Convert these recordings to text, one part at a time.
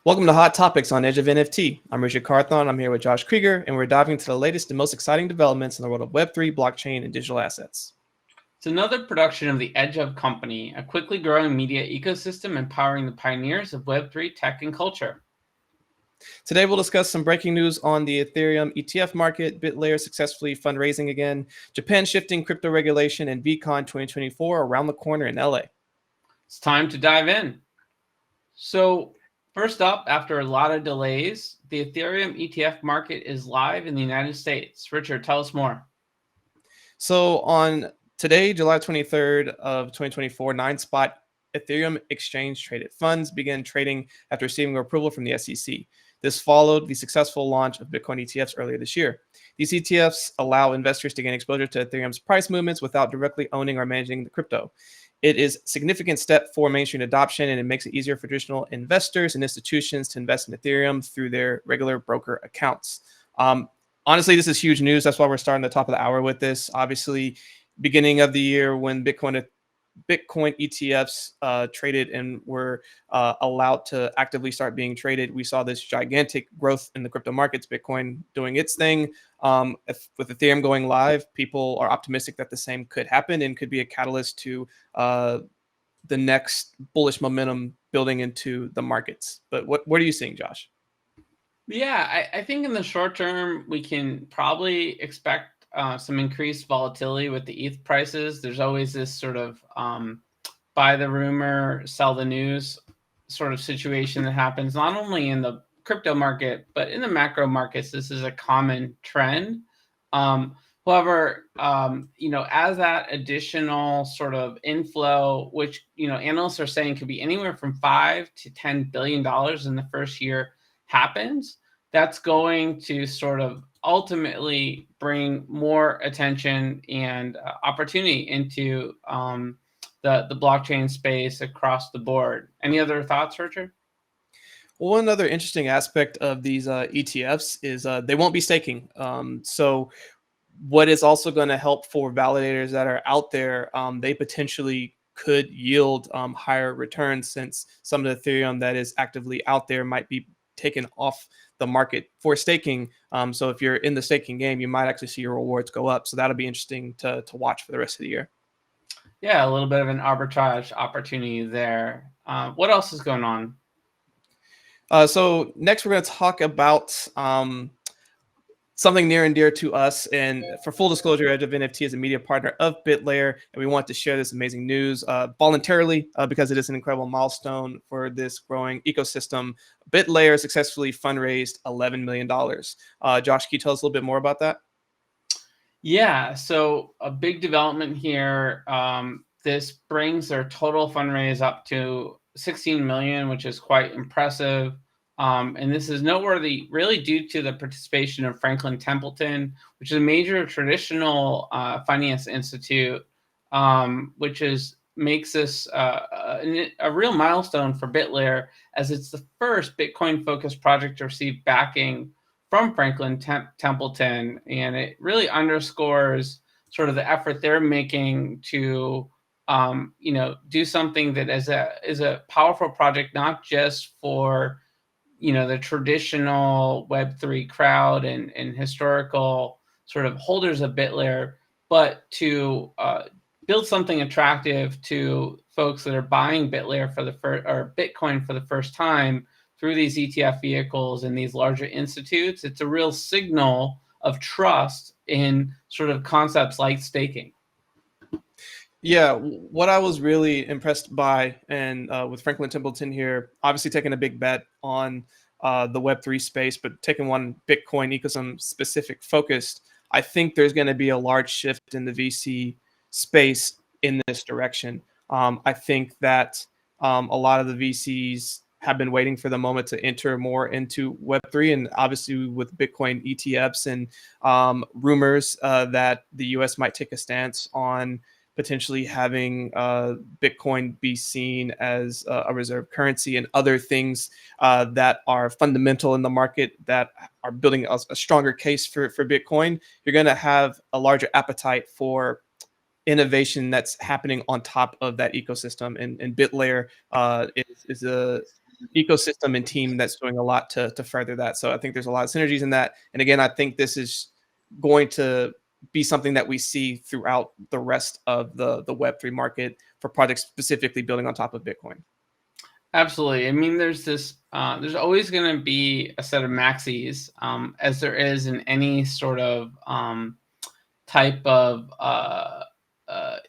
Welcome to Hot Topics on Edge of NFT. I'm Richard Carthon. I'm here with Josh Kriger, and we're diving into the latest and most exciting developments in the world of Web3, blockchain, and digital assets. It's another production of the Edge of Company, a quickly growing media ecosystem empowering the pioneers of Web3 tech and culture. Today, we'll discuss some breaking news on the Ethereum ETF market, Bitlayer successfully fundraising again, Japan shifting crypto regulation, and VeeCon 2024 around the corner in LA. It's time to dive in. So, first up, after a lot of delays, the Ethereum ETF market is live in the United States. Richard, tell us more. So on today, July 23rd of 2024, 9-spot Ethereum exchange traded funds began trading after receiving approval from the SEC. This followed the successful launch of Bitcoin ETFs earlier this year. These ETFs allow investors to gain exposure to Ethereum's price movements without directly owning or managing the crypto. It is a significant step for mainstream adoption, and it makes it easier for traditional investors and institutions to invest in Ethereum through their regular broker accounts. Honestly, this is huge news. That's why we're starting the top of the hour with this. Obviously, beginning of the year when Bitcoin ETFs traded and were allowed to actively start being traded, we saw this gigantic growth in the crypto markets, Bitcoin doing its thing. With Ethereum going live, people are optimistic that the same could happen and could be a catalyst to the next bullish momentum building into the markets. But what are you seeing, Josh? Yeah, I think in the short term, we can probably expect some increased volatility with the ETH prices. There's always this sort of buy the rumor, sell the news sort of situation that happens not only in the crypto market, but in the macro markets. This is a common trend. However, as that additional sort of inflow, which, analysts are saying could be anywhere from $5 to $10 billion in the first year happens, that's going to sort of ultimately bring more attention and opportunity into the blockchain space across the board. Any other thoughts, Richard? Well, one other interesting aspect of these ETFs is they won't be staking. So what is also going to help for validators that are out there, they potentially could yield higher returns, since some of the Ethereum that is actively out there might be taken off the market for staking. So if you're in the staking game, you might actually see your rewards go up. So that'll be interesting to watch for the rest of the year. Yeah, a little bit of an arbitrage opportunity there. What else is going on? So next, we're going to talk about something near and dear to us. And for full disclosure, Edge of NFT is a media partner of Bitlayer, and we want to share this amazing news voluntarily because it is an incredible milestone for this growing ecosystem. Bitlayer successfully fundraised $11 million. Josh, can you tell us a little bit more about that? Yeah, so a big development here. This brings their total fundraise up to 16 million, which is quite impressive. And this is noteworthy really due to the participation of Franklin Templeton, which is a major traditional finance institute, which makes this a real milestone for Bitlayer, as it's the first Bitcoin-focused project to receive backing from Franklin Templeton, and it really underscores sort of the effort they're making to do something that is a powerful project, not just for the traditional Web3 crowd and historical sort of holders of Bitlayer, but to build something attractive to folks that are buying Bitlayer for the first, or Bitcoin for the first time through these ETF vehicles and these larger institutes. It's a real signal of trust in sort of concepts like staking. Yeah, what I was really impressed by, and with Franklin Templeton here, obviously taking a big bet on the Web3 space, but taking one Bitcoin ecosystem specific focused, I think there's going to be a large shift in the VC space in this direction. I think that a lot of the VCs have been waiting for the moment to enter more into Web3, and obviously with Bitcoin ETFs and rumors that the US might take a stance on potentially having Bitcoin be seen as a reserve currency, and other things that are fundamental in the market that are building a stronger case for Bitcoin, you're going to have a larger appetite for innovation that's happening on top of that ecosystem. And Bitlayer is a ecosystem and team that's doing a lot to further that. So I think there's a lot of synergies in that. And again, I think this is going to be something that we see throughout the rest of the Web3 market for projects specifically building on top of Bitcoin. Absolutely. I mean, there's always going to be a set of maxis, as there is in any sort of type of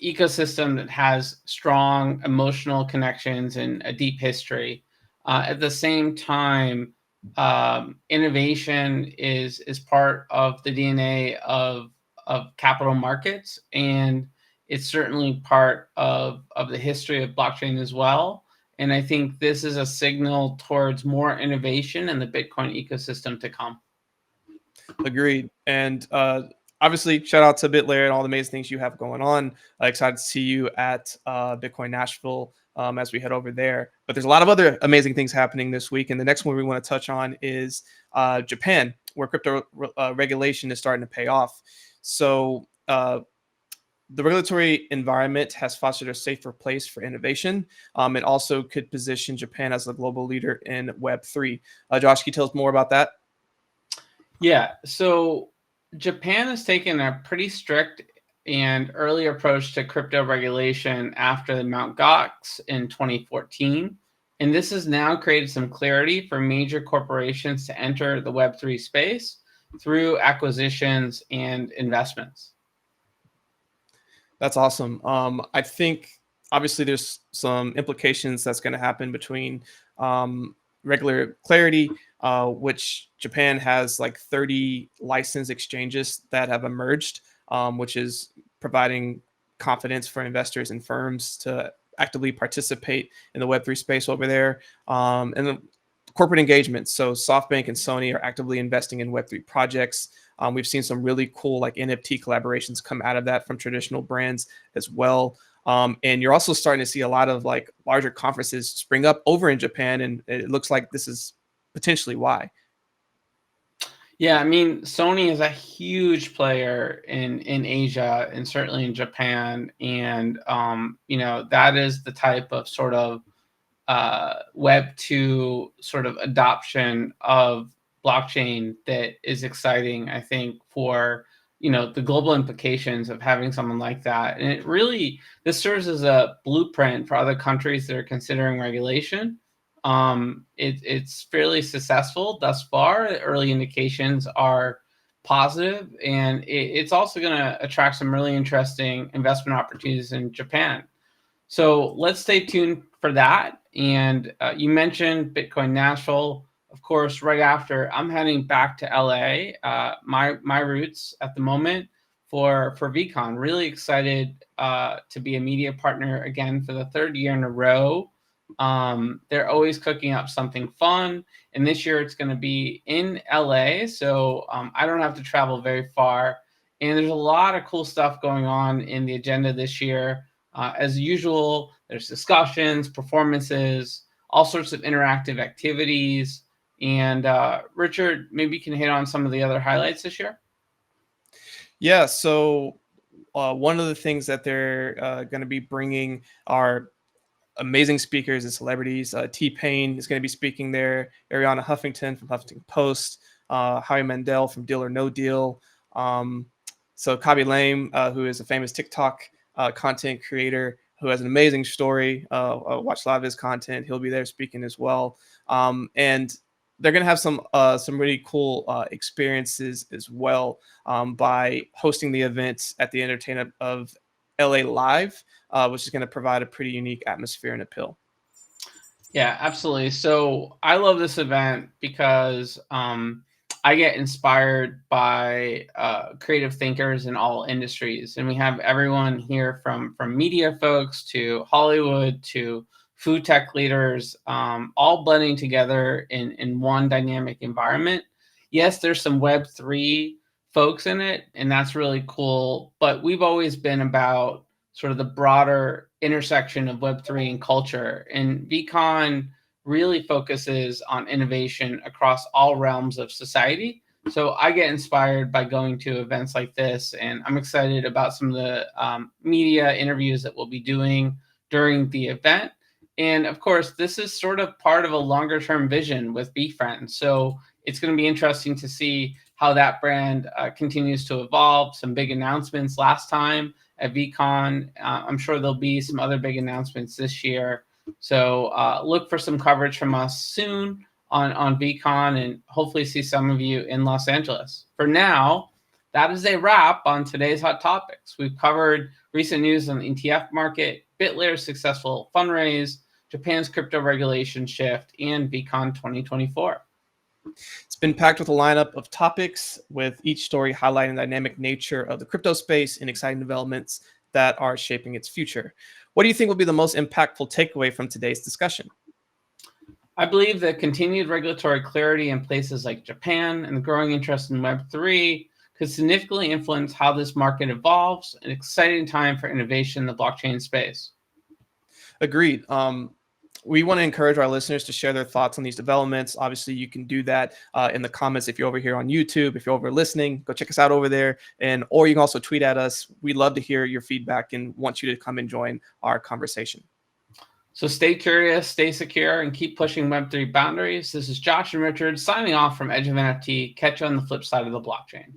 ecosystem that has strong emotional connections and a deep history. At the same time, innovation is part of the DNA of capital markets, and it's certainly part of the history of blockchain as well. And I think this is a signal towards more innovation in the Bitcoin ecosystem to come. Agreed. And obviously, shout out to Bitlayer and all the amazing things you have going on. Excited to see you at Bitcoin Nashville as we head over there. But there's a lot of other amazing things happening this week. And the next one we want to touch on is Japan, where crypto regulation is starting to pay off. So the regulatory environment has fostered a safer place for innovation. It also could position Japan as a global leader in Web3. Josh, can you tell us more about that? Yeah, so Japan has taken a pretty strict and early approach to crypto regulation after the Mt. Gox in 2014. And this has now created some clarity for major corporations to enter the Web3 space through acquisitions and investments. That's awesome. I think obviously there's some implications that's going to happen between regular clarity, which Japan has like 30 license exchanges that have emerged, which is providing confidence for investors and firms to actively participate in the Web3 space over there. And the corporate engagement. So SoftBank and Sony are actively investing in Web3 projects. We've seen some really cool like NFT collaborations come out of that from traditional brands as well. And you're also starting to see a lot of like larger conferences spring up over in Japan. And it looks like this is potentially why. Yeah, I mean, Sony is a huge player in Asia and certainly in Japan, and that is the type of sort of Web 2 sort of adoption of blockchain that is exciting, I think, for the global implications of having someone like that. And this serves as a blueprint for other countries that are considering regulation. It's fairly successful thus far. Early indications are positive, and it's also going to attract some really interesting investment opportunities in Japan. So let's stay tuned for that. And you mentioned Bitcoin Nashville. Of course, right after, I'm heading back to LA, my roots at the moment for VeeCon. Really excited to be a media partner again for the third year in a row. They're always cooking up something fun. And this year it's going to be in LA. So I don't have to travel very far. And there's a lot of cool stuff going on in the agenda this year. As usual, there's discussions, performances, all sorts of interactive activities. And Richard, maybe you can hit on some of the other highlights this year. Yeah. So one of the things that they're going to be bringing are amazing speakers and celebrities. T-Pain is going to be speaking there. Ariana Huffington from Huffington Post. Howie Mandel from Deal or No Deal. So Kabi Lame, who is a famous TikTok content creator who has an amazing story. Watch a lot of his content. He'll be there speaking as well. And they're going to have some really cool experiences as well by hosting the events at the entertainment of LA Live, which is going to provide a pretty unique atmosphere and appeal. Yeah, absolutely. So I love this event because I get inspired by creative thinkers in all industries, and we have everyone here from media folks to Hollywood to food tech leaders, all blending together in one dynamic environment. Yes, there's some Web3 folks in it, and that's really cool. But we've always been about sort of the broader intersection of Web3 and culture. And VCon really focuses on innovation across all realms of society. So I get inspired by going to events like this, and I'm excited about some of the media interviews that we'll be doing during the event. And of course, this is sort of part of a longer term vision with VeeCon. So it's going to be interesting to see how that brand continues to evolve. Some big announcements last time at VeeCon. I'm sure there'll be some other big announcements this year. So look for some coverage from us soon on VeeCon, and hopefully see some of you in Los Angeles. For now, that is a wrap on today's hot topics. We've covered recent news on the ETF market, Bitlayer's successful fundraise, Japan's crypto regulation shift, and VeeCon 2024. It's been packed with a lineup of topics, with each story highlighting the dynamic nature of the crypto space and exciting developments that are shaping its future. What do you think will be the most impactful takeaway from today's discussion? I believe that continued regulatory clarity in places like Japan and the growing interest in Web3 could significantly influence how this market evolves. An exciting time for innovation in the blockchain space. Agreed. We want to encourage our listeners to share their thoughts on these developments. Obviously, you can do that in the comments if you're over here on YouTube. If you're over listening, go check us out over there. Or you can also tweet at us. We'd love to hear your feedback and want you to come and join our conversation. So stay curious, stay secure, and keep pushing Web3 boundaries. This is Josh and Richard signing off from Edge of NFT. Catch you on the flip side of the blockchain.